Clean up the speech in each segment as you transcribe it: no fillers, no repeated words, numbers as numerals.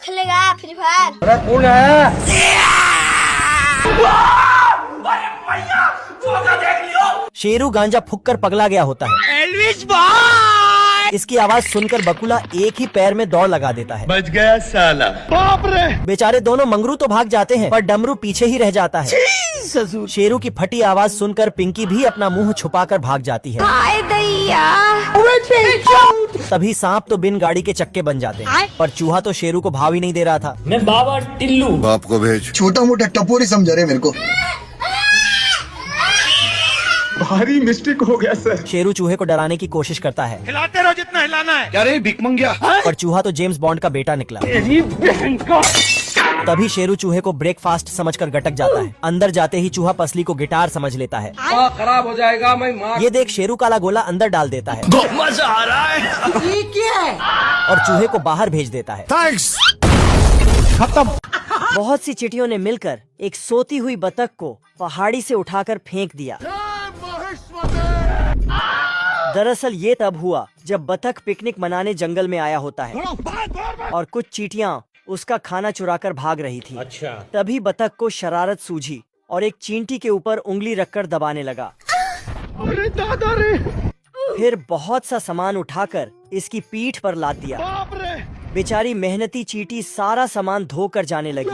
खेलेगा free fire? अरे कौन है? शेरू गांजा फूंक कर पगला गया होता है। एल्विस भाई! इसकी आवाज सुनकर बकुला एक ही पैर में दौड़ लगा देता है। बच गया साला। बाप रे! बेचारे दोनों मंगरू तो भाग जाते हैं पर डमरू पीछे ही रह जाता है। शेरू की फटी आवाज सुनकर पिंकी भी अपना मुंह छुपाकर भाग जाती है। हाय दैया! तभी सांप तो बिन गाड़ी के चक्के बन जाते हैं पर चूहा तो शेरू को भाव ही नहीं दे रहा था। मैं बाबा टिल्लू। बाप को भेज। छोटा मोटा टपोरी समझा रहे मेरे को। भारी मिस्टेक हो गया सर। शेरू चूहे को डराने की कोशिश करता है। हिलाते रहो जितना हिलाना है। क्या रे भिख मंगिया? पर चूहा तो जेम्स बॉन्ड का बेटा निकला। तभी शेरू चूहे को ब्रेकफास्ट समझकर गटक जाता है। अंदर जाते ही चूहा पसली को गिटार समझ लेता है। खराब हो जाएगा मैं मार। ये देख शेरू काला गोला अंदर डाल देता है। मजा आ रहा है। ये क्या है? और चूहे को बाहर भेज देता है। थैंक्स। खत्म। बहुत सी चिटियों ने मिलकर एक सोती हुई बतख को पहाड़ी से उठाकर फेंक दिया। दरअसल ये तब हुआ जब बतख पिकनिक मनाने जंगल में आया होता है और कुछ चींटियां उसका खाना चुराकर भाग रही थी। अच्छा। तभी बतख को शरारत सूझी और एक चींटी के ऊपर उंगली रखकर दबाने लगा। अरे दादा रे! फिर बहुत सा सामान उठाकर इसकी पीठ पर लाद दिया। बाप रे! बेचारी मेहनती चींटी सारा सामान धोकर जाने लगी।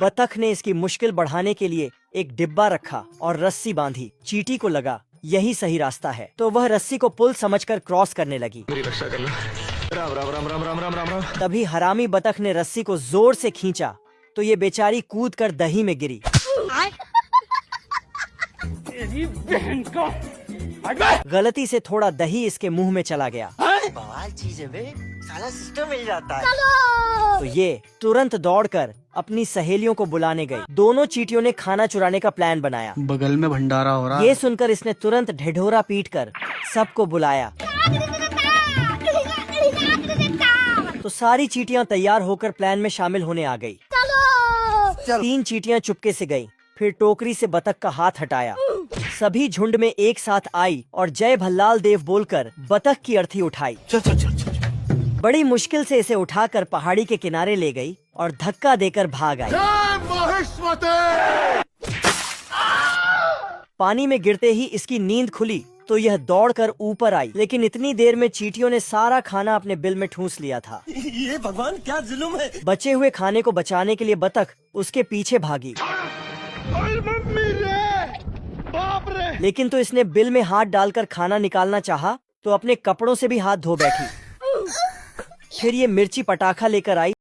बतख ने इसकी मुश्किल बढ़ाने के लिए एक डिब्बा रखा और रस्सी बांधी। चींटी को लगा यही सही रास्ता है तो वह रस्सी को पुल समझकर क्रॉस करने लगी। मेरी रक्षा करना। राम राम राम राम राम राम राम राम। तभी हरामी बतख ने रस्सी को जोर से खींचा तो ये बेचारी कूदकर दही में गिरी। तेरी बहन का। गलती से थोड़ा दही इसके मुंह में चला गया। बवाल चीज है बे, साला सिस्टम मिल जाता है। तो ये तुरंत दौड़कर अपनी सहेलियों को बुलाने गई। दोनों चींटियों ने खाना चुराने का प्लान बनाया। बगल में भंडारा हो रहा है। ये सुनकर इसने तुरंत ढिढोरा पीटकर सबको बुलाया। तो सारी चींटियां तैयार होकर प्लान में शामिल होने आ गई। 3 चींटियां चुपके से गईं, फिर टोकरी से बतख का हाथ हटाया। सभी झुंड में एक साथ आई और जय भल्लाल देव बोलकर बतख की अर्थी उठाई। बड़ी मुश्किल से इसे उठाकर पहाड़ी के किनारे ले गई और धक्का देकर भाग आई। पानी में गिरते ही इसकी नींद खुली तो यह दौड़कर ऊपर आई, लेकिन इतनी देर में चींटियों ने सारा खाना अपने बिल में ठूंस लिया था। ये भगवान क्या जुल्म है। बचे हुए खाने को बचाने के लिए बतख उसके पीछे भागी। बाप रे! लेकिन तो इसने बिल में हाथ डालकर खाना निकालना चाहा तो अपने कपड़ों से भी हाथ धो बैठी। फिर ये मिर्ची पटाखा लेकर आई